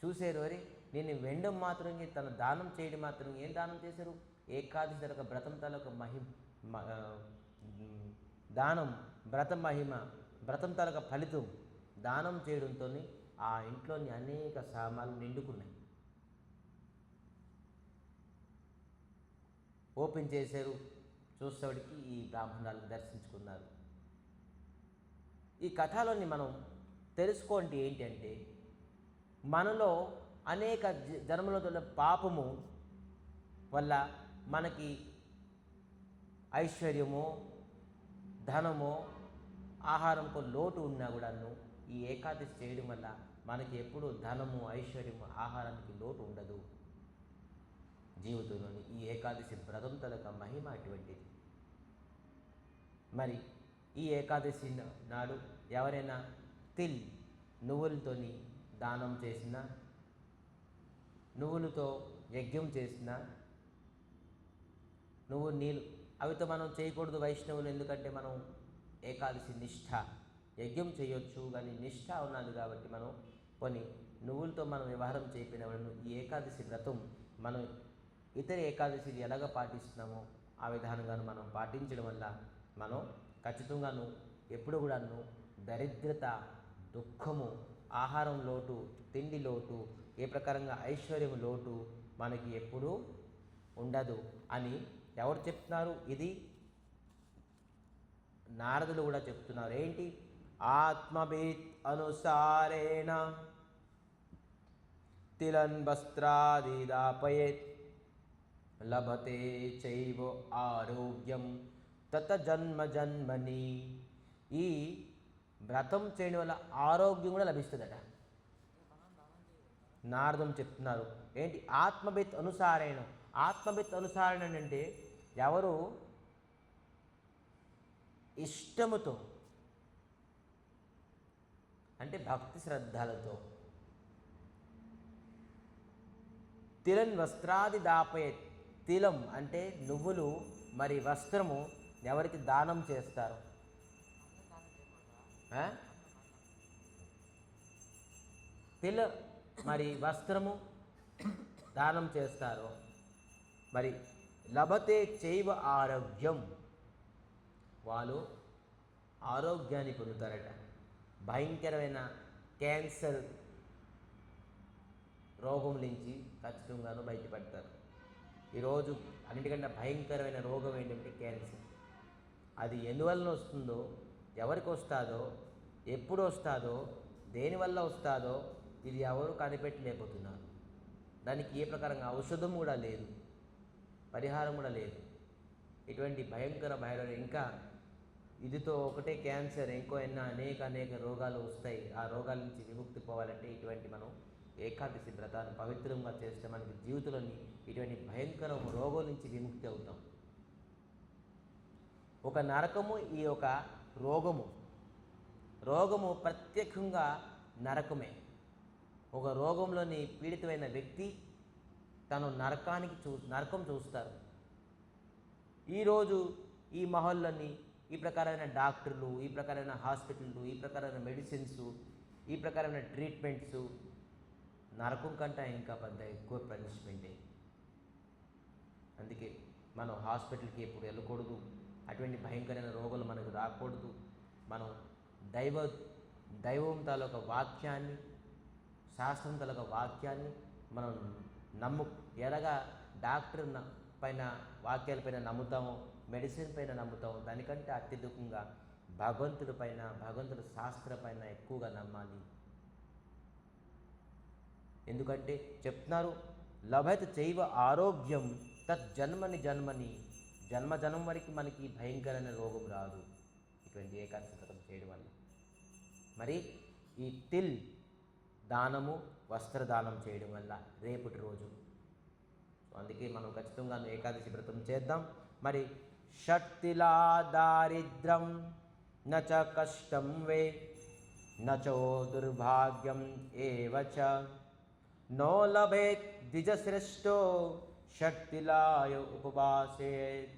చూసారు, అరే నేను వెండం మాత్రం తన దానం చేయడం మాత్రం ఏం దానం చేశారు? ఏకాదశి తలక వ్రతం తలక దానం, వ్రతం తలక ఫలితం దానం చేయడంతో ఆ ఇంట్లోని అనేక సామాన్లు నిండుకున్నాయి. ఓపెన్ చేశారు, చూసేవాడికి ఈ బ్రాహ్మణాలను దర్శించుకున్నారు. ఈ కథలోని మనం తెలుసుకోండి ఏంటంటే, మనలో అనేక జన్మల పాపము వల్ల మనకి ఐశ్వర్యమో ధనమో ఆహారంకో లోటు ఉన్నా కూడాను ఈ ఏకాదశి చేయడం వల్ల మనకి ఎప్పుడూ ధనము ఐశ్వర్యము ఆహారానికి లోటు ఉండదు. జీవితంలోని ఈ ఏకాదశి వ్రతం తలక మహిమ అటువంటిది. మరి ఈ ఏకాదశి నాడు ఎవరైనా నువ్వులతోని దానం చేసినా, నువ్వులతో యజ్ఞం చేసినా, నీళ్ళు అవితో మనం చేయకూడదు వైష్ణవులు. ఎందుకంటే మనం ఏకాదశి నిష్ఠ, యజ్ఞం చేయొచ్చు కానీ నిష్ఠ ఉన్నది కాబట్టి మనం కొన్ని నువ్వులతో మనం వ్యవహారం చేయకపోయిన ఈ ఏకాదశి వ్రతం మనం ఇతర ఏకాదశిని ఎలాగ పాటిస్తున్నామో ఆ విధానంగాను మనం పాటించడం వల్ల మనం ఖచ్చితంగాను ఎప్పుడు కూడాను దరిద్రత, దుఃఖము, ఆహారం లోటు, తిండి లోటు, ఏ ప్రకారంగా ఐశ్వర్యం లోటు మనకి ఎప్పుడూ ఉండదు అని ఎవరు చెప్తున్నారు? ఇది నారదులు కూడా చెప్తున్నారు. ఏంటి? ఆత్మభీత్ అనుసారేణ తిలన్ వస్త్రాదిదాపయేత్ లభతే చైవ ఆరోగ్యం తత జన్మని. ఈ వ్రతం చేయడం వల్ల ఆరోగ్యం కూడా లభిస్తుందట. నారదం చెప్తున్నారు. ఏంటి? ఆత్మభిత్ అనుసారేణ. ఆత్మభిత్ అనుసారణ అంటే ఎవరు ఇష్టముతో అంటే భక్తి శ్రద్ధలతో తిలన్ వస్త్రాది దాపయేత్. తిలం అంటే నువ్వులు, మరి వస్త్రము ఎవరికి దానం చేస్తారు? తిల మరి వస్త్రము దానం చేస్తారు. మరి లభతే చైవ ఆరోగ్యం, వాళ్ళు ఆరోగ్యాన్ని పొందుతారట. భయంకరమైన క్యాన్సర్ రోగం నుంచి ఖచ్చితంగాను బయటపడతారు. ఈరోజు అన్నిటికంటే భయంకరమైన రోగం ఏంటంటే క్యాన్సర్. అది ఎందువలన వస్తుందో, ఎవరికి వస్తుందో, ఎప్పుడు వస్తుందో, దేనివల్ల వస్తుందో ఇది ఎవరు కనిపెట్టలేకపోతున్నారు. దానికి ఏ ప్రకారంగా ఔషధం కూడా లేదు, పరిహారం కూడా లేదు. ఇటువంటి భయంకర ఇంకా ఇదితో ఒకటే క్యాన్సర్, ఇంకో అనేక రోగాలు వస్తాయి. ఆ రోగాల నుంచి విముక్తి పోవాలంటే ఇటువంటి మనం ఏకాదశి వ్రతాన్ని పవిత్రంగా చేస్తే మనకి జీవితంలోని ఇటువంటి భయంకర రోగం నుంచి విముక్తి అవుతాం. ఒక నరకము, ఈ యొక్క రోగము ప్రత్యేకంగా నరకమే. ఒక రోగంలోని పీడితమైన వ్యక్తి తను నరకం చూస్తారు. ఈరోజు ఈ మహల్లోని ఈ ప్రకారమైన డాక్టర్లు, ఈ ప్రకారమైన హాస్పిటళ్ళు, ఈ ప్రకారమైన మెడిసిన్స్, ఈ ప్రకారమైన ట్రీట్మెంట్స్ నరకం కంటే ఇంకా పెద్ద ఎక్కువ పనిష్మెంటే. అందుకే మనం హాస్పిటల్కి ఎప్పుడు వెళ్ళకూడదు. అటువంటి భయంకరమైన రోగాలు మనకు రాకూడదు. మనం దైవం తాలూకా వాక్యాన్ని, శాస్త్రం తాలూకా వాక్యాన్ని మనం ఎలాగా డాక్టర్ పైన వాక్యాలపైన నమ్ముతామో, మెడిసిన్ పైన నమ్ముతామో, దానికంటే అత్యధికంగా భగవంతుడి శాస్త్రం పైన ఎక్కువగా నమ్మాలి. ఎందుకంటే చెప్తున్నారు, లభత చైవ ఆరోగ్యం తత్ జన్మని జన్మ వరకు మనకి భయంకరమైన రోగం రాదు ఇటువంటి ఏకాదశి వ్రతం చేయడం వల్ల. మరి ఈ తిల్ దానము వస్త్రదానం చేయడం వల్ల రేపటి రోజు. సో అందుకే మనం ఖచ్చితంగా ఏకాదశి వ్రతం చేద్దాం. మరి షట్తిలా దారిద్రం నచ కష్టం వే నచో దుర్భాగ్యం ఏవచ నో లభేత్ ద్విజశ్రేష్టో షట్తిలాయ ఉపవాసేత్.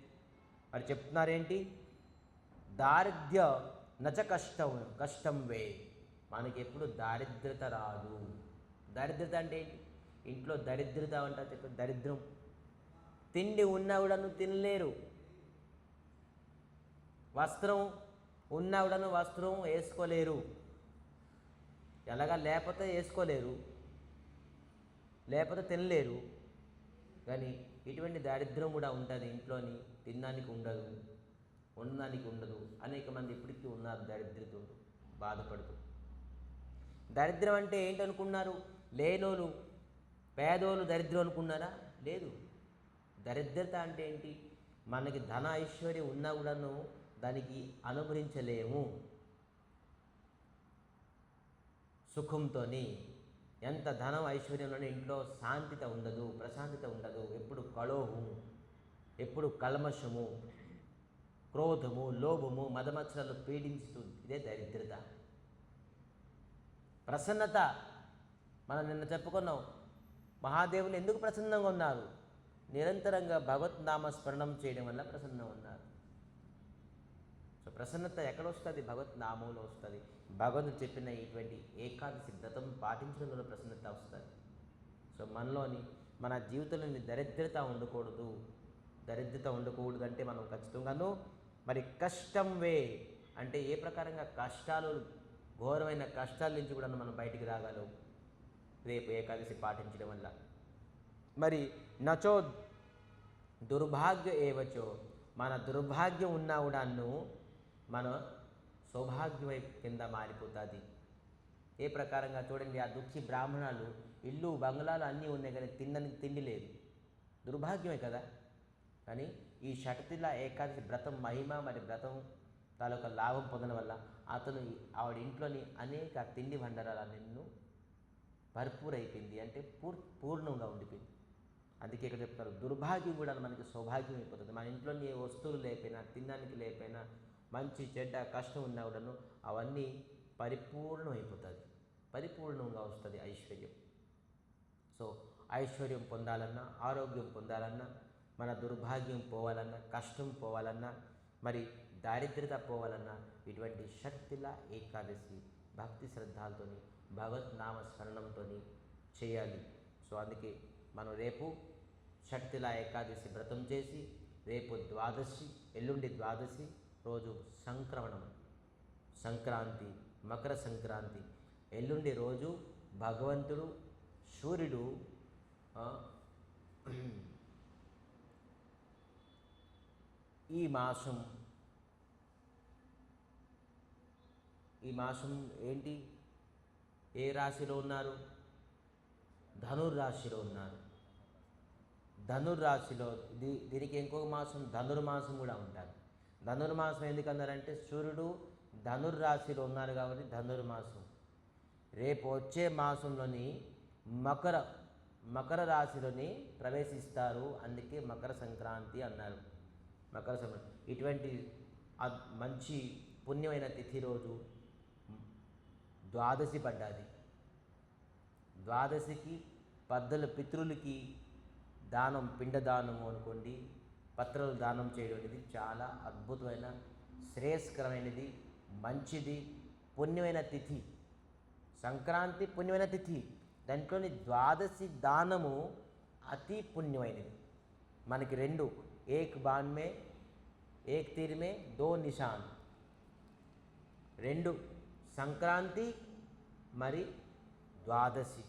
మరి చెప్తున్నారేంటి? దారిద్ర్య నచ కష్టం వే, మనకి ఎప్పుడు దారిద్రత రాదు. దారిద్రత అంటే ఏంటి? ఇంట్లో దరిద్రత అంటారు చెప్పి దరిద్రం. తిండి ఉన్నా కూడా తినలేరు, వస్త్రం ఉన్నా కూడా వస్త్రం వేసుకోలేరు, ఎలాగా లేకపోతే వేసుకోలేరు, లేకపోతే తినలేరు. కానీ ఇటువంటి దారిద్ర్యం కూడా ఉంటుంది ఇంట్లోని. తినడానికి ఉండదు, ఉండడానికి ఉండదు. అనేక మంది ఇప్పటికీ ఉన్నారు దరిద్రతో బాధపడుతూ. దరిద్రం అంటే ఏంటనుకున్నారు? లేనోళ్ళు పేదోళ్ళు దరిద్రం అనుకున్నారా? లేదు. దరిద్రత అంటే ఏంటి? మనకి ధన ఐశ్వర్యం ఉన్నా కూడాను దానికి అనుభవించలేము. సుఖంతో ఎంత ధనం ఐశ్వర్యంలోనే ఇంట్లో శాంతిత ఉండదు, ప్రశాంతత ఉండదు. ఎప్పుడు కళోహము, ఎప్పుడు కల్మషము, క్రోధము, లోభము, మదమత్సరాలు పీడించుతుంది. ఇదే దరిద్రత. ప్రసన్నత, మనం నిన్న చెప్పుకున్నాం, మహాదేవులు ఎందుకు ప్రసన్నంగా ఉన్నారు? నిరంతరంగా భగవత్ నామ స్మరణం చేయడం వల్ల ప్రసన్నంగా ఉన్నారు. సో ప్రసన్నత ఎక్కడ వస్తుంది? భగవత్ నామంలో వస్తుంది. భగవంతుడు చెప్పిన ఇటువంటి ఏకాదశి వ్రతం పాటించడం వల్ల ప్రసన్నత వస్తుంది. సో మనలోని మన జీవితంలోని దరిద్రత ఉండకూడదు. దరిద్రత ఉండకూడదు అంటే మనం ఖచ్చితంగాను మరి కష్టం వే అంటే ఏ ప్రకారంగా కష్టాలు, ఘోరమైన కష్టాల నుంచి కూడా మనం బయటికి రాగలం రేపు ఏకాదశి పాటించడం వల్ల. మరి నచో దుర్భాగ్య ఏవచో, మన దుర్భాగ్యం ఉన్నా కూడాను మన సౌభాగ్యం వైపు కింద మారిపోతుంది. ఏ ప్రకారంగా చూడండి, ఆ దుఃఖి బ్రాహ్మణాలు ఇల్లు బంగ్లాలు అన్నీ ఉన్నాయి కానీ తినడానికి తిండి లేదు. దుర్భాగ్యమే కదా. కానీ ఈ షట్తిల ఏకాదశి వ్రతం మహిమ మరి వ్రతం తాలూకా లాభం పొందడం వల్ల అతను ఆవిడ ఇంట్లోని అనేక తిండి బండారాలన్నీ భర్పూరైపోయింది, అంటే పూర్ణంగా ఉండిపోయింది. అందుకే ఇక్కడ చెప్తారు దుర్భాగ్యం కూడా మనకి సౌభాగ్యం అయిపోతుంది. మన ఇంట్లోని ఏ వస్తువులు లేకపోయినా, తినడానికి లేకపోయినా, మంచి చెడ్డ కష్టం ఉన్నా కూడాను అవన్నీ పరిపూర్ణం అయిపోతుంది, పరిపూర్ణంగా వస్తుంది ఐశ్వర్యం. సో ఐశ్వర్యం పొందాలన్నా, ఆరోగ్యం పొందాలన్నా, మన దుర్భాగ్యం పోవాలన్నా, కష్టం పోవాలన్నా, మరి దారిద్రత పోవాలన్నా ఇటువంటి షట్తిల ఏకాదశి భక్తి శ్రద్ధలతో భగవత్ నామ స్మరణంతో చేయాలి. సో అందుకే మనం రేపు షట్తిల ఏకాదశి వ్రతం చేసి రేపు ద్వాదశి, ఎల్లుండి ద్వాదశి రోజు సంక్రమణం, సంక్రాంతి, మకర సంక్రాంతి. ఎల్లుండి రోజు భగవంతుడు సూర్యుడు ఈ మాసం ఏంటి? ఏ రాశిలో ఉన్నారు? ధనుర్రాశిలో ఉన్నారు. ధనుర్రాశిలో దీనికి ఇంకొక మాసం ధనుర్మాసం కూడా ఉంటారు. ధనుర్మాసం ఎందుకన్నారంటే సూర్యుడు ధనుర్రాశిలో ఉన్నారు కాబట్టి ధనుర్మాసం. రేపు వచ్చే మాసంలోని మకర రాశిలోని ప్రవేశిస్తారు, అందుకే మకర సంక్రాంతి అన్నారు. మకర సంక్రాంతి ఇటువంటి మంచి పుణ్యమైన తిథి రోజు ద్వాదశి పడ్డది. ద్వాదశికి పితృలకి దానం, పిండదానము అనుకోండి, పత్రాలు దానం చేయడం అనేది చాలా అద్భుతమైన, శ్రేయస్కరమైనది, మంచిది, పుణ్యమైన తిథి. సంక్రాంతి పుణ్యమైన తిథి, దాంట్లోని ద్వాదశి దానము అతి పుణ్యమైనది. మనకి రెండు, ఏక్ తీర్ మే దో నిషాన్, రెండు సంక్రాంతి మరి ద్వాదశి.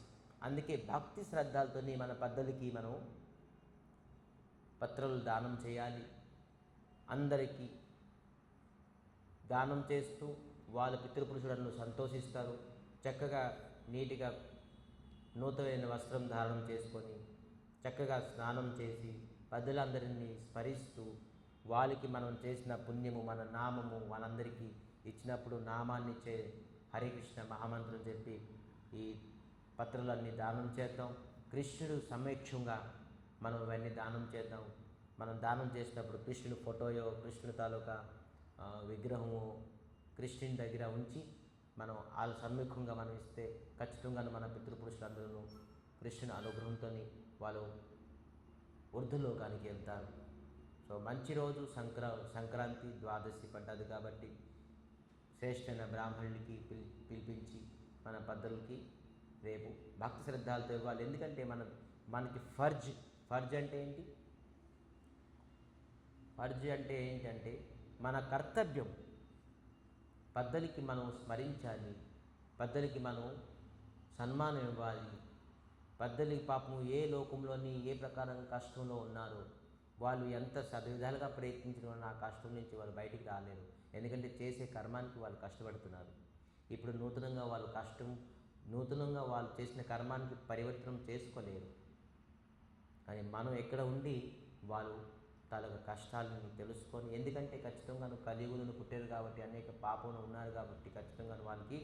అందుకే భక్తి శ్రద్ధలతో మన పెద్దలకి మనం పత్రాలు దానం చేయాలి. అందరికీ దానం చేస్తూ వాళ్ళ పితృపురుషులను సంతోషిస్తారు. చక్కగా నీటిగా నూతనమైన వస్త్రం ధారణం చేసుకొని చక్కగా స్నానం చేసి పెద్దలందరినీ స్మరిస్తూ వాళ్ళకి మనం చేసిన పుణ్యము, మన నామము వాళ్ళందరికీ ఇచ్చినప్పుడు నామాన్ని హరే కృష్ణ మహామంత్రం చెప్పి ఈ పత్రాలన్నీ దానం చేద్దాం. కృష్ణుడు సమేక్షంగా మనం ఇవన్నీ దానం చేద్దాం. మనం దానం చేసినప్పుడు కృష్ణుడు ఫోటోయో కృష్ణుడు తాలూకా విగ్రహము కృష్ణుని దగ్గర ఉంచి మనం వాళ్ళ సమ్ముఖంగా మనం ఇస్తే ఖచ్చితంగా మన పితృపురుషులందరూ కృష్ణుని అనుగ్రహంతో వాళ్ళు ఊర్ధ్వలోకానికి వెళ్తారు. సో మంచి రోజు సంక్రాంతి ద్వాదశి పడ్డది కాబట్టి శ్రేష్టమైన బ్రాహ్మణుడికి పిలిపించి మన పెద్దలకి రేపు భక్తి శ్రద్ధాలతో ఇవ్వాలి. ఎందుకంటే మనకి ఫర్జ్ అంటే ఏంటి? ఫర్జ్ అంటే ఏంటంటే మన కర్తవ్యం. పెద్దలకి మనం స్మరించాలి, పెద్దలకి మనం సన్మానం ఇవ్వాలి. పెద్దలకి పాపం ఏ లోకంలోని ఏ ప్రకారం కష్టంలో ఉన్నారో వాళ్ళు ఎంత సదవిధాలుగా ప్రయత్నించిన ఆ కష్టం నుంచి వాళ్ళు బయటికి రాలేరు. ఎందుకంటే చేసే కర్మానికి వాళ్ళు కష్టపడుతున్నారు. ఇప్పుడు నూతనంగా వాళ్ళు చేసిన కర్మానికి పరివర్తనం చేసుకోలేరు. కానీ మనం ఎక్కడ ఉండి వాళ్ళు తాలూకా కష్టాలను తెలుసుకొని, ఎందుకంటే ఖచ్చితంగా కలియుగులను పుట్టారు కాబట్టి అనేక పాపంలో ఉన్నారు కాబట్టి ఖచ్చితంగా వాళ్ళకి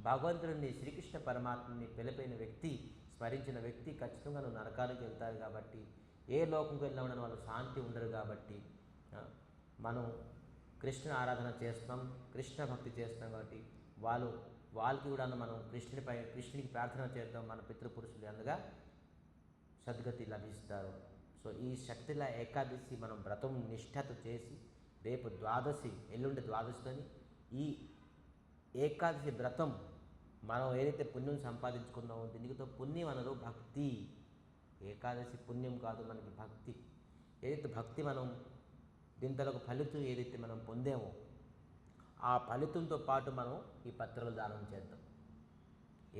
భగవంతుడిని శ్రీకృష్ణ పరమాత్మని పిలిపిన వ్యక్తి స్మరించిన వ్యక్తి ఖచ్చితంగా నరకానికి వెళ్తారు. కాబట్టి ఏ లోకంకి వెళ్ళినా వాళ్ళు శాంతి ఉండరు. కాబట్టి మనం కృష్ణ ఆరాధన చేస్తాం, కృష్ణ భక్తి చేస్తాం. కాబట్టి వాళ్ళకి కూడా మనం కృష్ణునికి ప్రార్థన చేద్దాం. మన పితృపురుషులు అందుగా సద్గతి లభిస్తారు. సో ఈ శక్తిల ఏకాదశి మనం వ్రతం నిష్ఠతో చేసి రేపు ఎల్లుండి ద్వాదశిని ఈ ఏకాదశి వ్రతం మనం ఏదైతే పుణ్యం సంపాదించుకున్నామో దీనితో పుణ్యం అనరు భక్తి. ఏకాదశి పుణ్యం కాదు, మనకి భక్తి. ఏదైతే భక్తి మనం దీంతో ఫలితం ఏదైతే మనం పొందామో ఆ ఫలితంతో పాటు మనం ఈ పత్రాలు దానం చేద్దాం.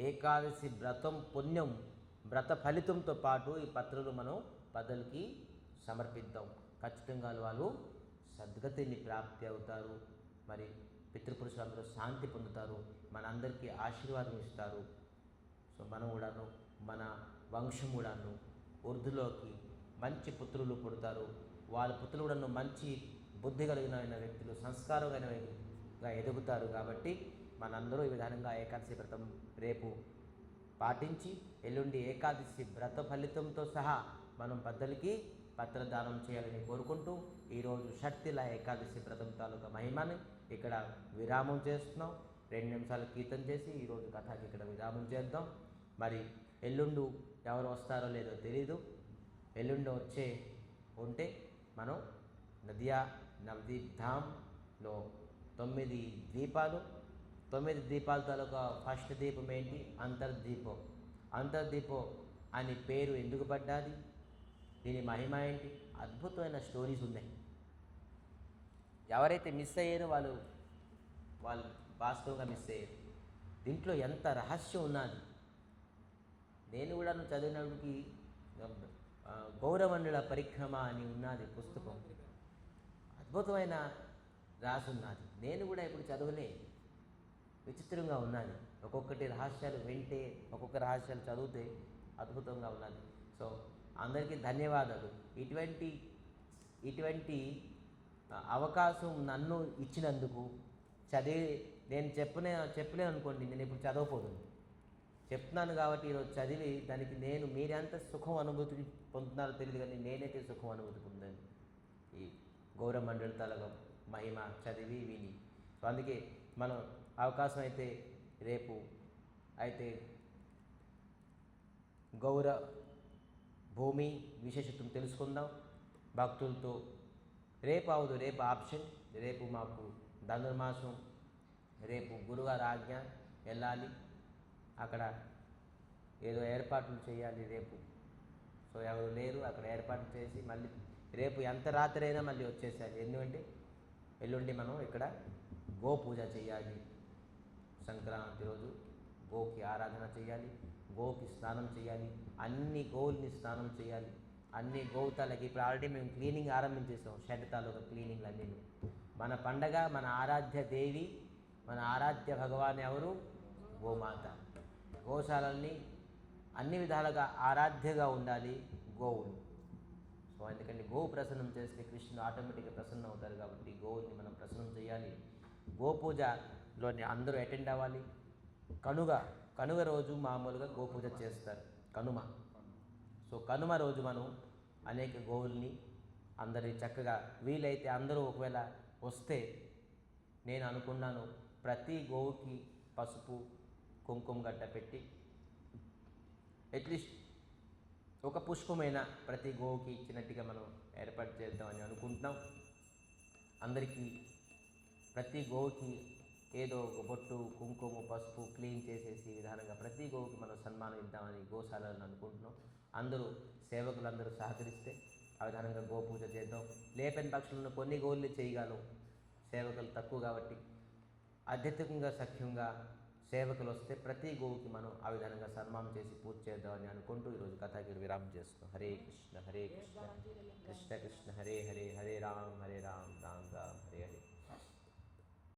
ఏకాదశి వ్రతం పుణ్యం వ్రత ఫలితంతో పాటు ఈ పత్రాలు మనం పెద్దలకి సమర్పిద్దాం. ఖచ్చితంగా వాళ్ళు సద్గతిని ప్రాప్తి అవుతారు. మరి పితృపురుషులందరూ శాంతి పొందుతారు, మనందరికీ ఆశీర్వాదం ఇస్తారు. సో మనం కూడాను మన వంశం కూడాను ఊర్ధ్వలోకి మంచి పుత్రులు పుడతారు. వాళ్ళ పుత్రులు కూడాను మంచి బుద్ధి కలిగిన వ్యక్తులు, సంస్కారమైనగా ఎదుగుతారు. కాబట్టి మనందరూ ఈ విధానంగా ఏకాదశి వ్రతం రేపు పాటించి ఎల్లుండి ఏకాదశి వ్రత ఫలితంతో సహా మనం పెద్దలకి పత్రదానం చేయాలని కోరుకుంటూ ఈరోజు షట్తిల ఏకాదశి వ్రతం తాలూకా మహిమని ఇక్కడ విరామం చేస్తున్నాం. 2 నిమిషాలు కీర్తన చేసి ఈరోజు కథకి ఇక్కడ విరామం చేద్దాం. మరి ఎల్లుండు ఎవరు వస్తారో లేదో తెలీదు. ఎల్లుండి ఉంటే మనం నవదీప్ ధామ్లో 9 దీపాలు. 9 దీపాల తాలూకా ఫస్ట్ దీపం ఏంటి? అంతర్దీపం అని పేరు ఎందుకు పడ్డాది? దీని మహిమ ఏంటి? అద్భుతమైన స్టోరీస్ ఉన్నాయి. ఎవరైతే మిస్ అయ్యారో వాళ్ళు వాస్తవంగా మిస్ అయ్యారు. దీంట్లో ఎంత రహస్యం ఉన్నది. నేను కూడా చదివినప్పటికీ గౌరవండుల పరిక్రమ అని ఉన్నది పుస్తకం, అద్భుతమైన రాసి ఉన్నది. నేను కూడా ఇప్పుడు చదవలే, విచిత్రంగా ఉన్నది. ఒక్కొక్కటి రహస్యాలు వింటే ఒక్కొక్క రహస్యాలు చదివితే అద్భుతంగా ఉన్నది. సో అందరికీ ధన్యవాదాలు. ఇటువంటి అవకాశం నన్ను ఇచ్చినందుకు. నేను చెప్పలేను అనుకోండి, నేను ఇప్పుడు చదవకపోతుంది. చెప్తున్నాను కాబట్టి ఈరోజు చదివి దానికి మీరెంత సుఖం అనుభూతి పొందుతున్నారో తెలియదు, కానీ నేనైతే సుఖం అనుభూతి పొందాను ఈ గౌరమండలి తలగ మహిమ చదివి విని. సో అందుకే మనం అవకాశం అయితే రేపు గౌర భూమి విశేషత్వం తెలుసుకుందాం భక్తులతో. రేపు ఆప్షన్. రేపు మాకు ధనుర్మాసం, రేపు గురువారం ఆజ్ఞ వెళ్ళాలి, అక్కడ ఏదో ఏర్పాట్లు చేయాలి రేపు. సో ఎవరు లేరు, అక్కడ ఏర్పాట్లు చేసి మళ్ళీ రేపు ఎంత రాత్రి అయినా మళ్ళీ వచ్చేసాలి. ఎందుకంటే ఎల్లుండి మనం ఇక్కడ గో పూజ చేయాలి. సంక్రాంతి రోజు గోకి ఆరాధన చేయాలి, గోకి స్నానం చేయాలి, అన్ని గోవుల్ని స్నానం చేయాలి. అన్ని గోవుతాలకి ఇప్పుడు ఆల్రెడీ మేము క్లీనింగ్ ఆరంభించేసాం. షెడ్ తాలూకా క్లీనింగ్లు అన్నీ. మన పండగ, మన ఆరాధ్య దేవి, మన ఆరాధ్య భగవాన్ ఎవరు? గోమాత. గోశాలల్ని అన్ని విధాలుగా ఆరాధ్యగా ఉండాలి గోవులు. సో ఎందుకంటే గోవు ప్రసన్నం చేస్తే కృష్ణుడు ఆటోమేటిక్గా ప్రసన్నం అవుతారు. కాబట్టి గోవుల్ని మనం ప్రసన్నం చేయాలి. గోపూజలోని అందరూ అటెండ్ అవ్వాలి. కనుగ రోజు మామూలుగా గోపూజ చేస్తారు. కనుమ. సో కనుమ రోజు మనం అనేక గోవుల్ని అందరి చక్కగా వీలైతే అందరూ ఒకవేళ వస్తే నేను అనుకున్నాను ప్రతి గోవుకి పసుపు కుంకుమ గడ్డ పెట్టి అట్లీస్ట్ ఒక పుష్పమైన ప్రతి గోవుకి ఇచ్చినట్టుగా మనం ఏర్పాటు చేద్దామని అనుకుంటున్నాం. అందరికీ ప్రతి గోవుకి ఏదో ఒక బొట్టు కుంకుమ పసుపు క్లీన్ చేసేసి విధానంగా ప్రతి గోవుకి మనం సన్మానం ఇద్దామని గోశాలను అనుకుంటున్నాం. అందరూ సేవకులందరూ సహకరిస్తే ఆ విధానంగా గోపూజ చేద్దాం. లేపని పక్షులను కొన్ని గోవులు చేయగలం, సేవకులు తక్కువ కాబట్టి ఆధ్యాత్మికంగా సఖ్యంగా సేవకులు వస్తే ప్రతి గోవుకి మనం ఆ విధంగా సన్మానం చేసి పూజ చేద్దామని అనుకుంటూ ఈరోజు కథకి విరామం చేస్తున్నాం. హరే కృష్ణ కృష్ణ కృష్ణ హరే హరే, హరే రామ్ రామ్ రామ్ హరే హరే.